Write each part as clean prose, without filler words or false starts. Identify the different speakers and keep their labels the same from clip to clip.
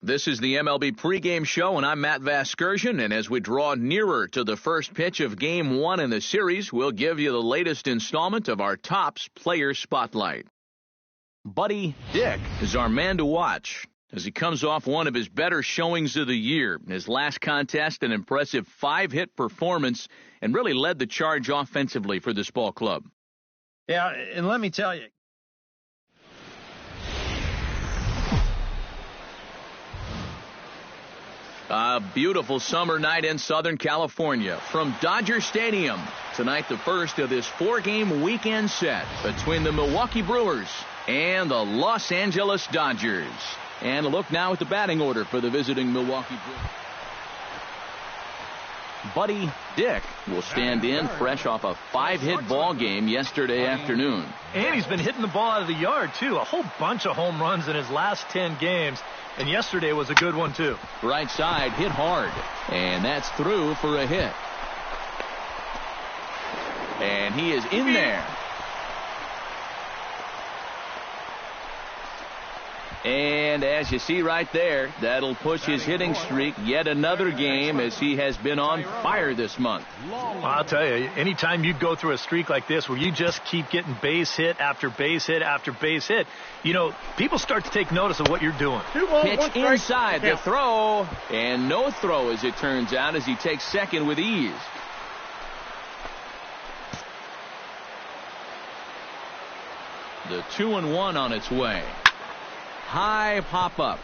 Speaker 1: This is the MLB pregame show, and I'm Matt Vasgersian. And as we draw nearer to the first pitch of Game 1 in the series, we'll give you the latest installment of our Topps Player Spotlight. Buddy Dick is our man to watch as he comes off one of his better showings of the year. In his last contest, an impressive 5-hit performance, and really led the charge offensively for this ball club.
Speaker 2: Yeah, and let me tell you,
Speaker 1: a beautiful summer night in Southern California from Dodger Stadium. Tonight, the first of this 4-game weekend set between the Milwaukee Brewers and the Los Angeles Dodgers. And a look now at the batting order for the visiting Milwaukee Brewers. Buddy Dick will stand in fresh off a 5-hit ball game yesterday afternoon.
Speaker 3: And he's been hitting the ball out of the yard, too. A whole bunch of home runs in his last 10 games. And yesterday was a good one, too.
Speaker 1: Right side hit hard. And that's through for a hit. And he is in there. And as you see right there, that'll push his hitting streak yet another game as he has been on fire this month.
Speaker 3: I'll tell you, anytime you go through a streak like this where you just keep getting base hit after base hit after base hit, you know, people start to take notice of what you're doing.
Speaker 1: Pitch inside the throw, and no throw as it turns out as he takes second with ease. The 2-1 on its way. High pop-up.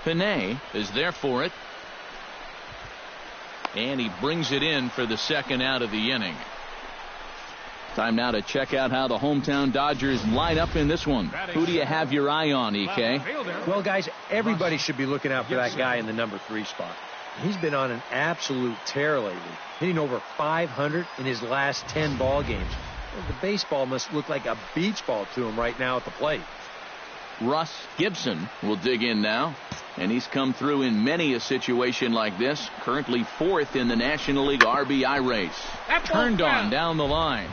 Speaker 1: Pinay is there for it. And he brings it in for the second out of the inning. Time now to check out how the hometown Dodgers line up in this one. Who do you have your eye on, EK?
Speaker 2: Well, guys, everybody should be looking out for that guy in the number 3 spot. He's been on an absolute tear lately, hitting over 500 in his last 10 ball games. The baseball must look like a beach ball to him right now at the plate.
Speaker 1: Russ Gibson will dig in now, and he's come through in many a situation like this. Currently 4th in the National League RBI race. Turned on down the line.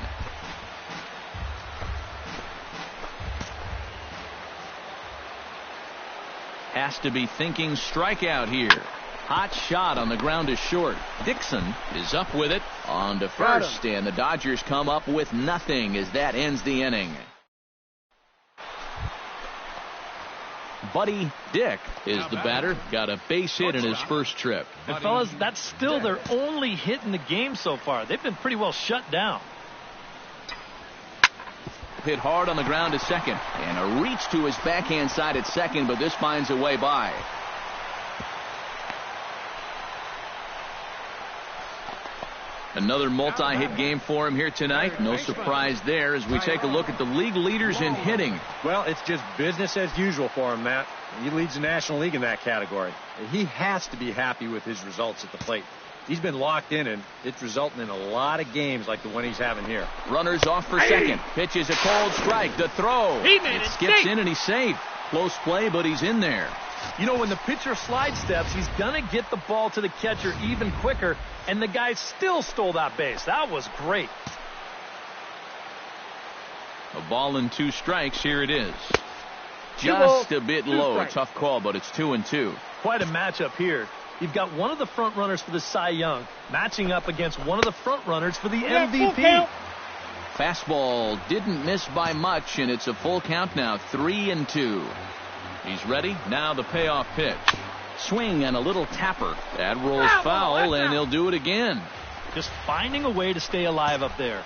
Speaker 1: Has to be thinking strikeout here. Hot shot on the ground is short. Dixon is up with it on to first, and the Dodgers come up with nothing as that ends the inning. Buddy Dick is the batter. Got a base hit in his first trip.
Speaker 3: And fellas, that's still their only hit in the game so far. They've been pretty well shut down.
Speaker 1: Hit hard on the ground to second, and a reach to his backhand side at second, but this finds a way by. Another multi-hit game for him here tonight. No surprise there as we take a look at the league leaders in hitting.
Speaker 2: Well, it's just business as usual for him, Matt. He leads the National League in that category. He has to be happy with his results at the plate. He's been locked in, and it's resulting in a lot of games like the one he's having here.
Speaker 1: Runners off for second. Pitches a cold strike. The throw. It skips in, and he's safe. Close play, but he's in there.
Speaker 3: You know, when the pitcher slide steps, he's going to get the ball to the catcher even quicker, and the guy still stole that base. That was great.
Speaker 1: A ball and 2 strikes. Here it is. Just a bit low. Tough call, but it's 2-2.
Speaker 3: Quite a matchup here. You've got one of the front runners for the Cy Young matching up against one of the front runners for the MVP.
Speaker 1: Fastball didn't miss by much, and it's a full count now, 3-2. He's ready. Now the payoff pitch. Swing and a little tapper. That rolls foul, and he'll do it again.
Speaker 3: Just finding a way to stay alive up there.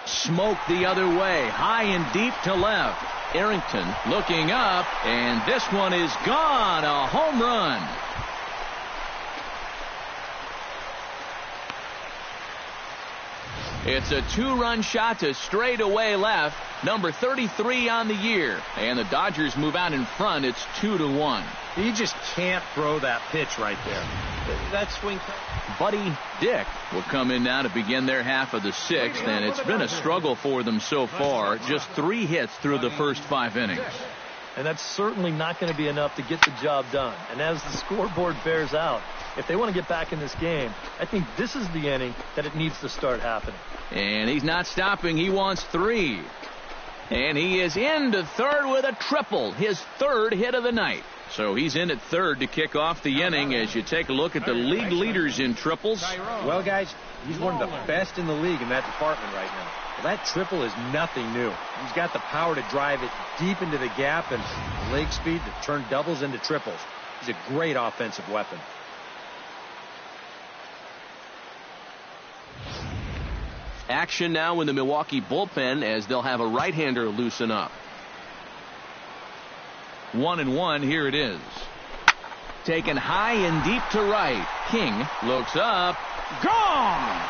Speaker 1: Smoke the other way. High and deep to left. Arrington looking up, and this one is gone. A home run. It's a 2-run shot to straightaway left. Number 33 on the year. And the Dodgers move out in front. It's 2-1.
Speaker 2: He just can't throw that pitch right there. That swing.
Speaker 1: Buddy Dick will come in now to begin their half of the 6th. And it's been a struggle for them so far. Just 3 hits through the first 5 innings.
Speaker 3: And that's certainly not going to be enough to get the job done. And as the scoreboard bears out, if they want to get back in this game, I think this is the inning that it needs to start happening.
Speaker 1: And he's not stopping. He wants 3. And he is into third with a triple, his third hit of the night. So he's in at third to kick off the inning as you take a look at the league leaders in triples.
Speaker 2: Well, guys, he's one of the best in the league in that department right now. Well, that triple is nothing new. He's got the power to drive it deep into the gap and leg speed to turn doubles into triples. He's a great offensive weapon.
Speaker 1: Action now in the Milwaukee bullpen as they'll have a right-hander loosen up. 1-1, here it is. Taken high and deep to right. King looks up. Gone!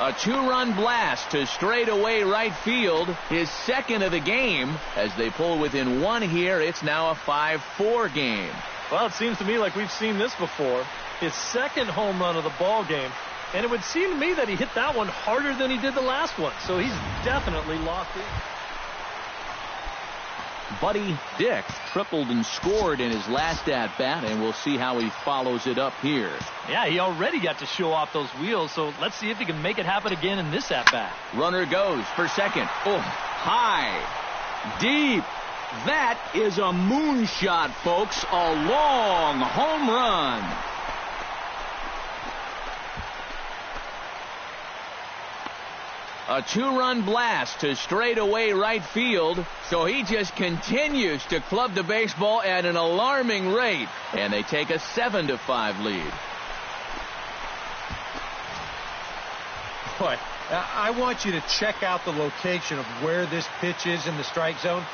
Speaker 1: A two-run blast to straightaway right field, his second of the game. As they pull within one here, it's now a 5-4 game.
Speaker 3: Well, it seems to me like we've seen this before. His second home run of the ball game. And it would seem to me that he hit that one harder than he did the last one. So he's definitely locked in.
Speaker 1: Buddy Dick tripled and scored in his last at-bat, and we'll see how he follows it up here.
Speaker 3: Yeah, he already got to show off those wheels, so let's see if he can make it happen again in this at-bat.
Speaker 1: Runner goes for second. Oh, high, deep. That is a moonshot, folks. A long home run. A two-run blast to straightaway right field, so he just continues to club the baseball at an alarming rate, and they take a 7-5 lead.
Speaker 2: Boy, I want you to check out the location of where this pitch is in the strike zone.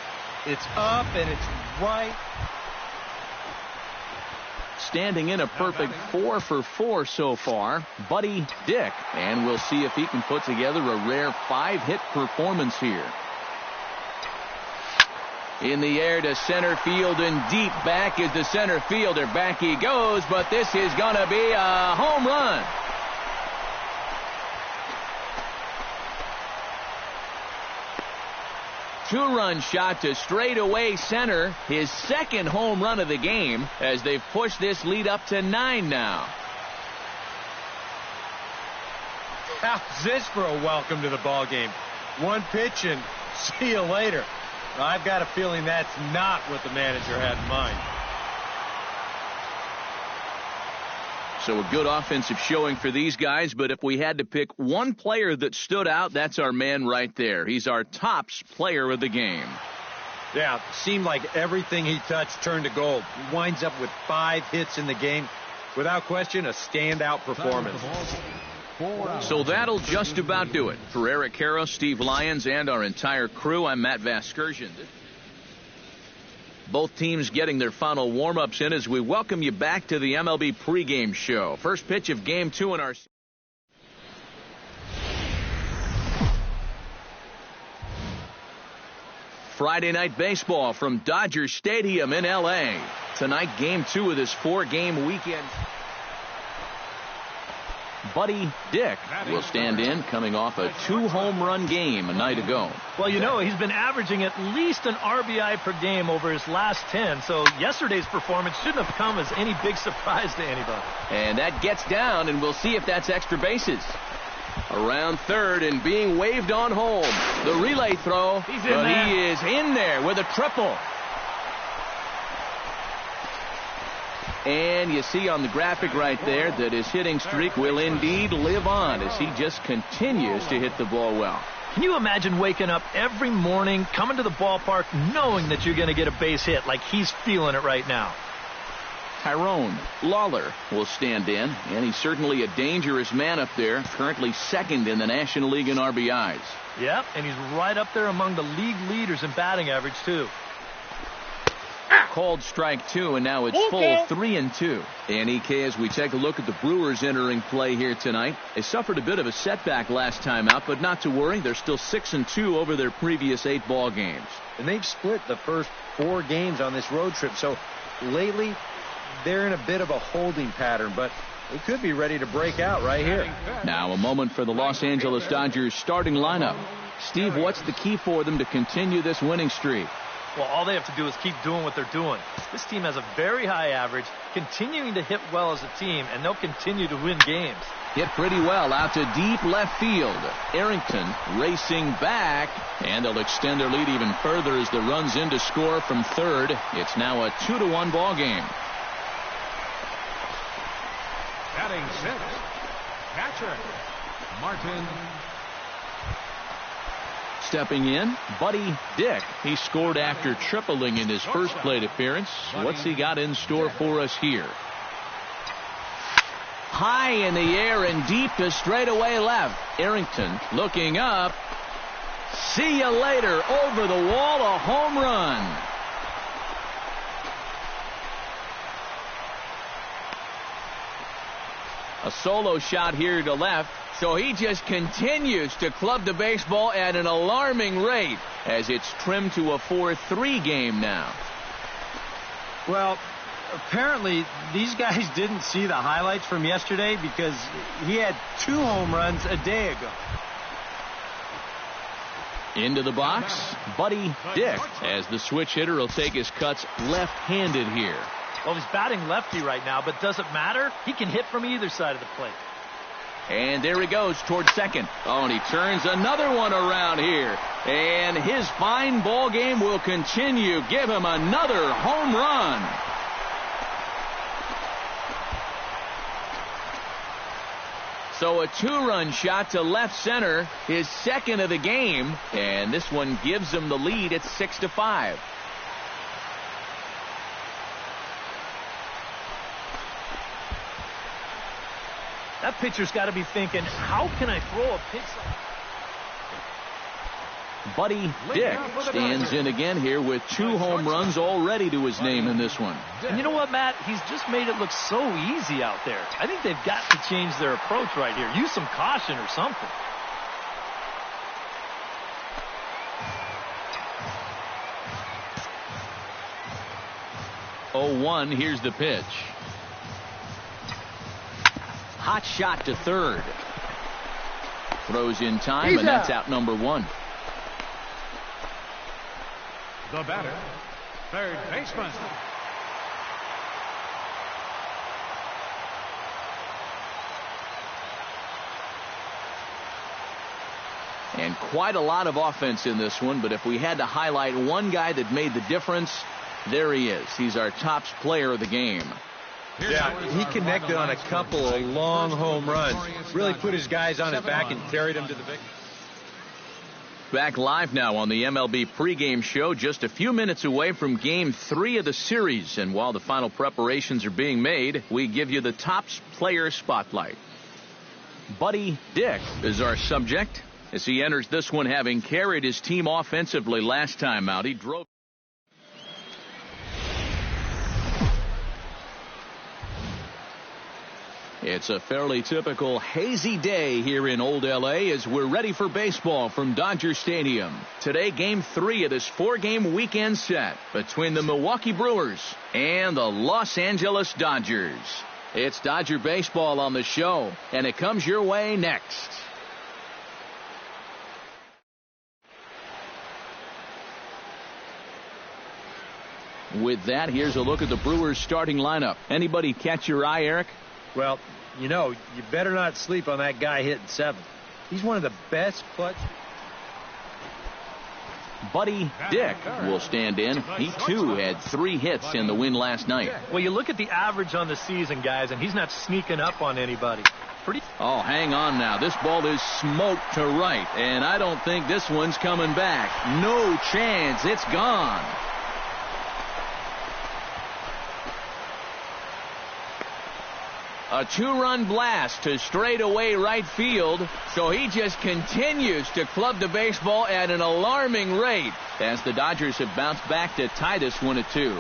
Speaker 2: It's up and it's right.
Speaker 1: Standing in a perfect 4 for 4 so far, Buddy Dick. And we'll see if he can put together a rare 5-hit performance here. In the air to center field and deep back is the center fielder. Back he goes, but this is going to be a home run. Two-run shot to straightaway center, his second home run of the game, as they've pushed this lead up to 9 now.
Speaker 2: How's this for a welcome to the ball game? One pitch and see you later. I've got a feeling that's not what the manager had in mind.
Speaker 1: So a good offensive showing for these guys, but if we had to pick one player that stood out, that's our man right there. He's our tops player of the game.
Speaker 2: Yeah, seemed like everything he touched turned to gold. He winds up with 5 hits in the game. Without question, a standout performance.
Speaker 1: So that'll just about do it. For Eric Karros, Steve Lyons, and our entire crew, I'm Matt Vasgersian. Both teams getting their final warm-ups in as we welcome you back to the MLB pregame show. First pitch of Game 2 in our... Friday night baseball from Dodger Stadium in L.A. Tonight, Game 2 of this 4-game weekend. Buddy Dick will stand in, coming off a 2-home-run game a night ago.
Speaker 3: Well, you know, he's been averaging at least an RBI per game over his last 10, so yesterday's performance shouldn't have come as any big surprise to anybody.
Speaker 1: And that gets down, and we'll see if that's extra bases. Around third and being waved on home. The relay throw, but he is in there with a triple. And you see on the graphic right there that his hitting streak will indeed live on as he just continues to hit the ball well.
Speaker 3: Can you imagine waking up every morning, coming to the ballpark, knowing that you're going to get a base hit like he's feeling it right now?
Speaker 1: Tyrone Lawler will stand in, and he's certainly a dangerous man up there, currently second in the National League in RBIs.
Speaker 3: Yep, and he's right up there among the league leaders in batting average, too.
Speaker 1: Called strike 2, and now it's full 3-2. And EK, as we take a look at the Brewers entering play here tonight, they suffered a bit of a setback last time out, but not to worry. They're still 6-2 over their previous 8 ball games.
Speaker 2: And they've split the first 4 games on this road trip. So lately, they're in a bit of a holding pattern, but they could be ready to break out right here.
Speaker 1: Now a moment for the Los Angeles Dodgers starting lineup. Steve, what's the key for them to continue this winning streak?
Speaker 3: Well, all they have to do is keep doing what they're doing. This team has a very high average, continuing to hit well as a team, and they'll continue to win games.
Speaker 1: Hit pretty well out to deep left field. Arrington racing back, and they'll extend their lead even further as the runs in to score from third. It's now a 2-1 ball game.
Speaker 4: Batting six, catcher Martin.
Speaker 1: Stepping in, Buddy Dick. He scored after tripling in his first plate appearance. What's he got in store for us here? High in the air and deep to straightaway left. Arrington looking up. See you later. Over the wall, a home run. A solo shot here to left. So he just continues to club the baseball at an alarming rate as it's trimmed to a 4-3 game now.
Speaker 2: Well, apparently these guys didn't see the highlights from yesterday because he had 2 home runs a day ago.
Speaker 1: Into the box, Buddy Dick, as the switch hitter will take his cuts left-handed here.
Speaker 3: Well, he's batting lefty right now, but doesn't matter. He can hit from either side of the plate.
Speaker 1: And there he goes towards second. Oh, and he turns another one around here. And his fine ball game will continue. Give him another home run. So a 2-run shot to left center, his second of the game. And this one gives him the lead at 6-5.
Speaker 3: That pitcher's got to be thinking, how can I throw a pitch like...
Speaker 1: Buddy Dick stands in again here with 2 home runs already to his name in this one.
Speaker 3: And you know what, Matt? He's just made it look so easy out there. I think they've got to change their approach right here. Use some caution or something.
Speaker 1: Oh, 1, here's the pitch. Hot shot to third. Throws in time, and that's out number 1.
Speaker 4: The batter, third baseman.
Speaker 1: And quite a lot of offense in this one, but if we had to highlight one guy that made the difference, there he is. He's our top player of the game.
Speaker 2: Yeah, he connected on a couple of long home runs. Really put his guys on his back and carried them to the victory.
Speaker 1: Back live now on the MLB pregame show, just a few minutes away from Game 3 of the series. And while the final preparations are being made, we give you the top player spotlight. Buddy Dick is our subject as he enters this one, having carried his team offensively last time out. He drove. It's a fairly typical hazy day here in Old L.A. as we're ready for baseball from Dodger Stadium. Today, Game 3 of this 4-game weekend set between the Milwaukee Brewers and the Los Angeles Dodgers. It's Dodger baseball on the show, and it comes your way next. With that, here's a look at the Brewers' starting lineup. Anybody catch your eye, Eric?
Speaker 2: Well, you know, you better not sleep on that guy hitting 7th. He's one of the best clutch.
Speaker 1: Buddy Dick will stand in. He, too, had 3 hits in the win last night.
Speaker 3: Well, you look at the average on the season, guys, and he's not sneaking up on anybody.
Speaker 1: Oh, hang on now. This ball is smoked to right, and I don't think this one's coming back. No chance. It's gone. A 2-run blast to straightaway right field, so he just continues to club the baseball at an alarming rate as the Dodgers have bounced back to tie this one at 2.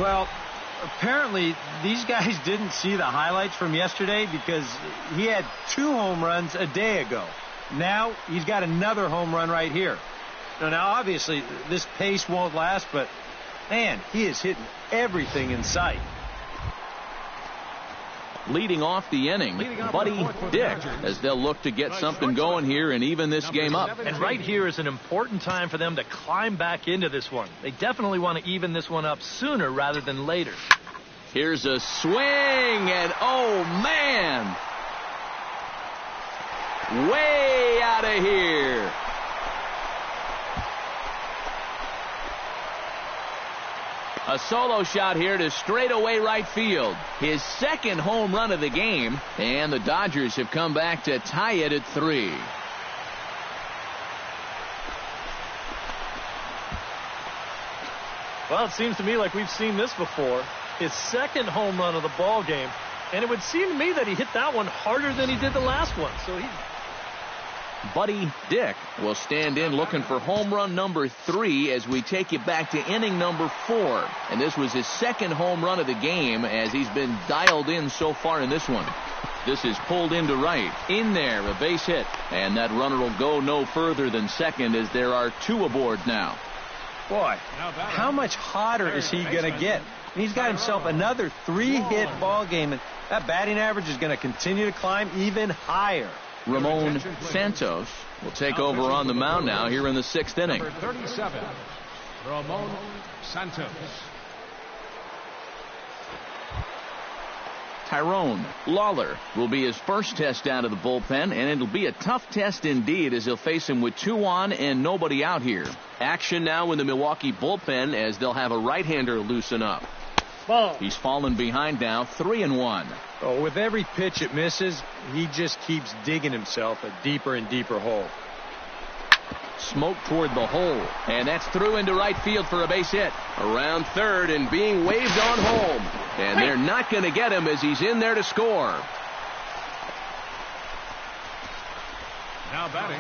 Speaker 2: Well, apparently these guys didn't see the highlights from yesterday because he had 2 home runs a day ago. Now he's got another home run right here. Now, obviously, this pace won't last, but, man, he is hitting everything in sight.
Speaker 1: Leading off the inning, Buddy Dick, as they'll look to get something going here and even this game up.
Speaker 3: And right here is an important time for them to climb back into this one. They definitely want to even this one up sooner rather than later.
Speaker 1: Here's a swing, and oh, man! Way out of here. A solo shot here to straightaway right field. His second home run of the game, and the Dodgers have come back to tie it at 3.
Speaker 3: Well, it seems to me like we've seen this before. His second home run of the ball game, and it would seem to me that he hit that one harder than he did the last one. So
Speaker 1: Buddy Dick will stand in looking for home run number 3 as we take you back to inning number 4. And this was his second home run of the game as he's been dialed in so far in this one. This is pulled into right. In there, a base hit. And that runner will go no further than second as there are 2 aboard now.
Speaker 2: Boy, how much hotter is he going to get? He's got himself another 3-hit ball game, and that batting average is going to continue to climb even higher.
Speaker 1: Ramon Santos will take over on the mound now here in the 6th inning.
Speaker 4: Number 37, Ramon Santos.
Speaker 1: Tyrone Lawler will be his first test out of the bullpen, and it'll be a tough test indeed as he'll face him with 2 on and nobody out here. Action now in the Milwaukee bullpen as they'll have a right-hander loosen up.
Speaker 3: ball.
Speaker 1: He's fallen behind now, 3-1.
Speaker 2: Oh, with every pitch it misses, he just keeps digging himself a deeper and deeper hole.
Speaker 1: Smoke toward the hole, and that's through into right field for a base hit. Around third and being waved on home. And they're not going to get him as he's in there to score.
Speaker 4: Now batting,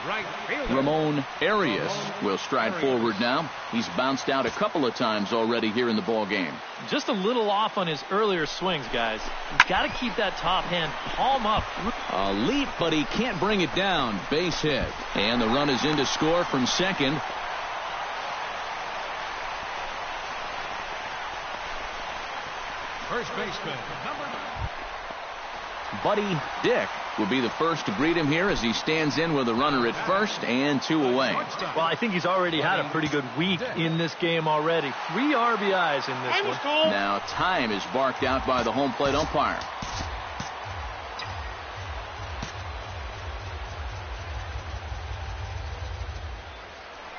Speaker 4: right fielder
Speaker 1: Ramon Arias will stride forward now. He's bounced out a couple of times already here in the ball game.
Speaker 3: Just a little off on his earlier swings, guys. He's got to keep that top hand palm up.
Speaker 1: A leap, but he can't bring it down. Base hit. And the run is in to score from second.
Speaker 4: first baseman, number 9.
Speaker 1: Buddy Dick will be the first to greet him here as he stands in with a runner at first and 2 away.
Speaker 3: Well, I think he's already had a pretty good week in this game already. 3 RBIs in this one.
Speaker 1: Now time is barked out by the home plate umpire.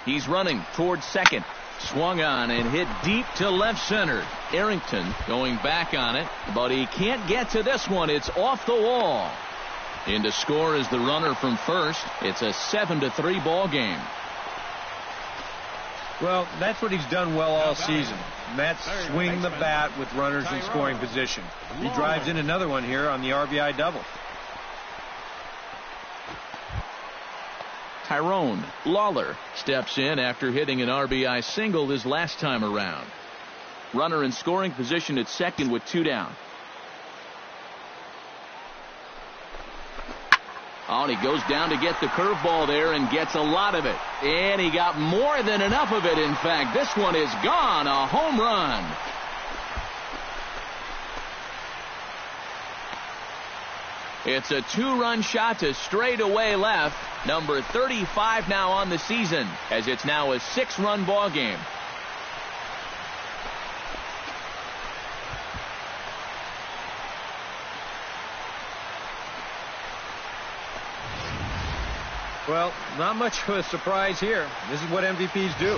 Speaker 1: He's running towards second. Swung on and hit deep to left center. Arrington going back on it, but he can't get to this one. It's off the wall. In to score is the runner from first. It's a 7-3 ball game.
Speaker 2: Well, that's what he's done well all season. That's swing the bat with runners in scoring position. He drives in another one here on the RBI double.
Speaker 1: Tyrone Lawler steps in after hitting an RBI single his last time around. Runner in scoring position at second with 2 down. Oh, and he goes down to get the curveball there and gets a lot of it. And he got more than enough of it, in fact. This one is gone, a home run. It's a 2-run shot to straightaway left. Number 35 now on the season, as it's now a 6-run ball game.
Speaker 2: Well, not much of a surprise here. This is what MVPs do.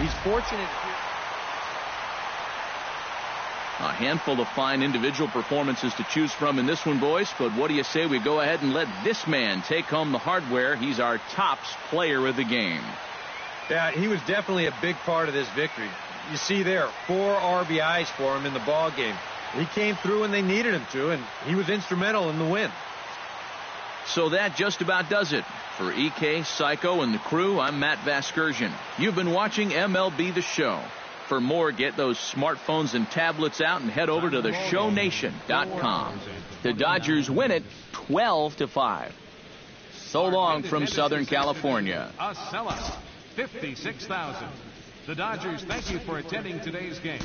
Speaker 2: He's fortunate.
Speaker 1: A handful of fine individual performances to choose from in this one, boys. But what do you say we go ahead and let this man take home the hardware? He's our tops player of the game.
Speaker 2: Yeah, he was definitely a big part of this victory. You see there, 4 RBIs for him in the ball game. He came through when they needed him to, and he was instrumental in the win.
Speaker 1: So that just about does it. For EK, Psycho, and the crew, I'm Matt Vasgersian. You've been watching MLB The Show. For more, get those smartphones and tablets out and head over to theshownation.com. The Dodgers win it 12-5. So long from Southern California.
Speaker 4: A sellout, 56,000. The Dodgers thank you for attending today's game.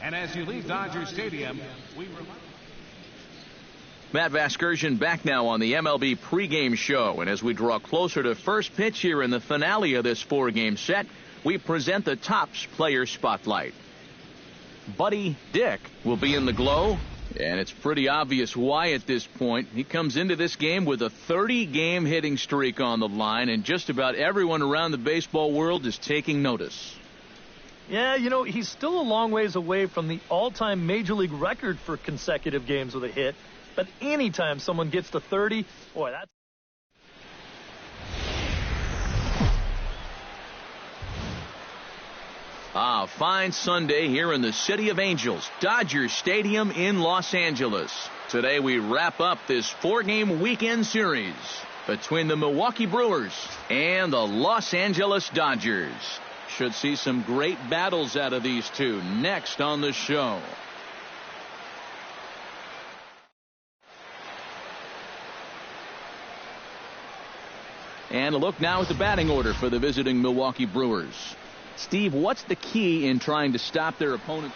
Speaker 4: And as you leave Dodger Stadium, we remind
Speaker 1: Matt Vasgersian back now on the MLB pregame show. And as we draw closer to first pitch here in the finale of this 4-game set, we present the Topps Player Spotlight. Buddy Dick will be in the glow, and it's pretty obvious why at this point. He comes into this game with a 30-game hitting streak on the line, and just about everyone around the baseball world is taking notice.
Speaker 3: Yeah, you know, he's still a long ways away from the all-time Major League record for consecutive games with a hit, but anytime someone gets to 30, boy, that's...
Speaker 1: A fine Sunday here in the City of Angels, Dodger Stadium in Los Angeles. Today we wrap up this 4-game weekend series between the Milwaukee Brewers and the Los Angeles Dodgers. Should see some great battles out of these two next on the show. And a look now at the batting order for the visiting Milwaukee Brewers. Steve, what's the key in trying to stop their opponent?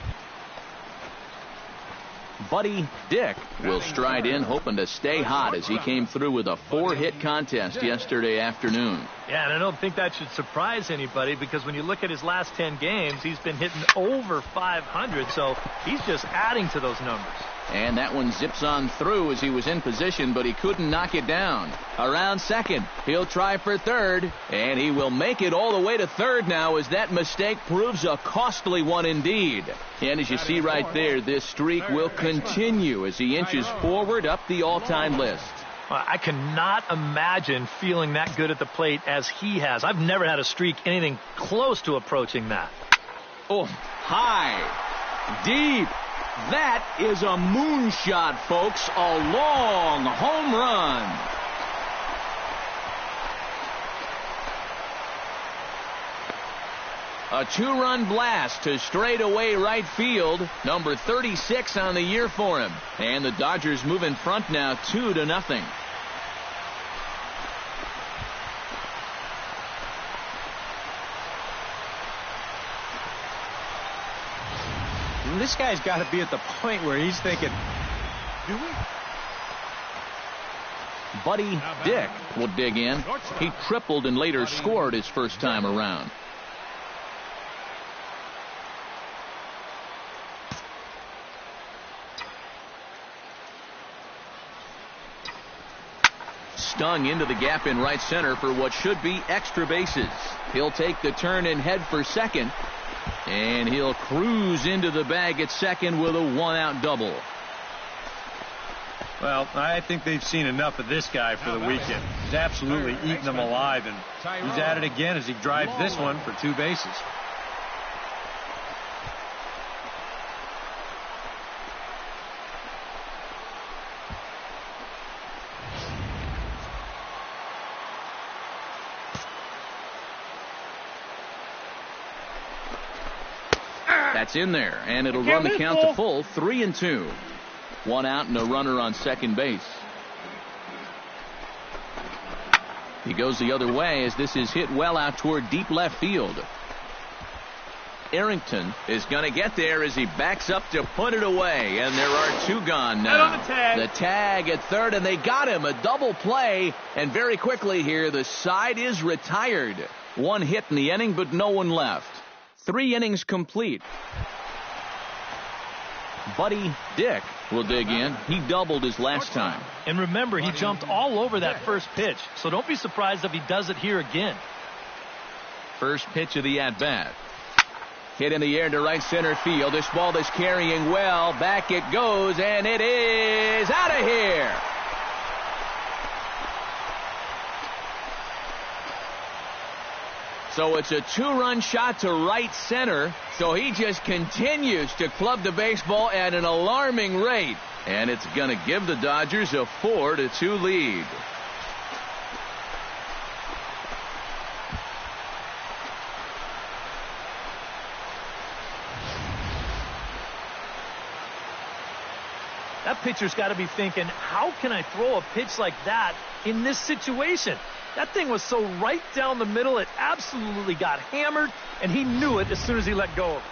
Speaker 1: Buddy Dick will stride in, hoping to stay hot as he came through with a 4-hit contest yesterday afternoon.
Speaker 3: Yeah, and I don't think that should surprise anybody, because when you look at his last 10 games, he's been hitting over 500, so he's just adding to those numbers.
Speaker 1: And that one zips on through as he was in position, but he couldn't knock it down. Around second, he'll try for third, and he will make it all the way to third now as that mistake proves a costly one indeed. And as you see right there, this streak will continue as he inches forward up the all-time list.
Speaker 3: I cannot imagine feeling that good at the plate as he has. I've never had a streak anything close to approaching that.
Speaker 1: Oh, high, deep. That is a moonshot, folks. A long home run. A 2-run blast to straightaway right field. Number 36 on the year for him. And the Dodgers move in front now 2-0.
Speaker 2: This guy's got to be at the point where he's thinking, do we?
Speaker 1: Buddy Dick will dig in. He tripled and later scored his first time around. Stung into the gap in right center for what should be extra bases. He'll take the turn and head for second. And he'll cruise into the bag at second with a 1-out double.
Speaker 2: Well, I think they've seen enough of this guy for the weekend. He's absolutely eating them alive, and he's at it again as he drives this one for 2 bases.
Speaker 1: That's in there, and it'll run the count to full, 3-2. 1 out and a runner on second base. He goes the other way as this is hit well out toward deep left field. Arrington is going to get there as he backs up to put it away, and there are 2 gone now. The tag at third, and they got him. A double play, and very quickly here, the side is retired. 1 hit in the inning, but no one left. 3 innings complete. Buddy Dick will dig in. He doubled his last time.
Speaker 3: And remember, he jumped all over that first pitch, so don't be surprised if he does it here again.
Speaker 1: First pitch of the at-bat. Hit in the air to right center field. This ball is carrying well. Back it goes, and it is out of here. So it's a 2-run shot to right center. So he just continues to club the baseball at an alarming rate. And it's going to give the Dodgers a 4-2 lead.
Speaker 3: That pitcher's got to be thinking, how can I throw a pitch like that in this situation? That thing was so right down the middle, it absolutely got hammered, and he knew it as soon as he let go of it.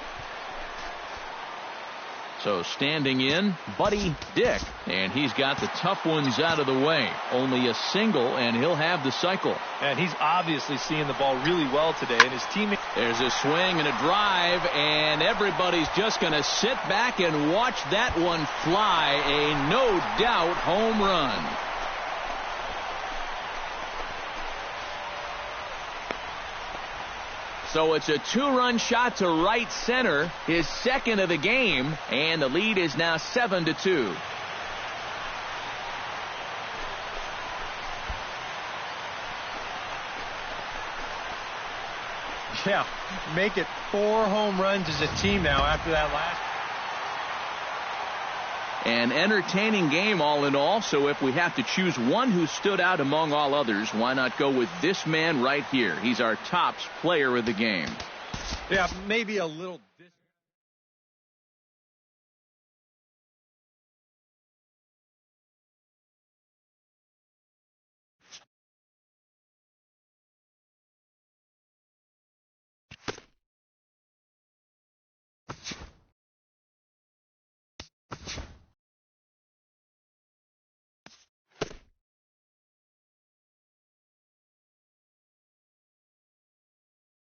Speaker 1: So standing in, Buddy Dick, and he's got the tough ones out of the way. Only a single, and he'll have the cycle.
Speaker 3: And he's obviously seeing the ball really well today, and his teammate.
Speaker 1: There's a swing and a drive, and everybody's just going to sit back and watch that one fly. A no-doubt home run. So it's a 2-run shot to right center, his second of the game, and the lead is now 7-2.
Speaker 2: Yeah, make it 4 home runs as a team now after that last.
Speaker 1: An entertaining game all in all, so if we have to choose one who stood out among all others, why not go with this man right here? He's our tops player of the game.
Speaker 2: Yeah, maybe a little.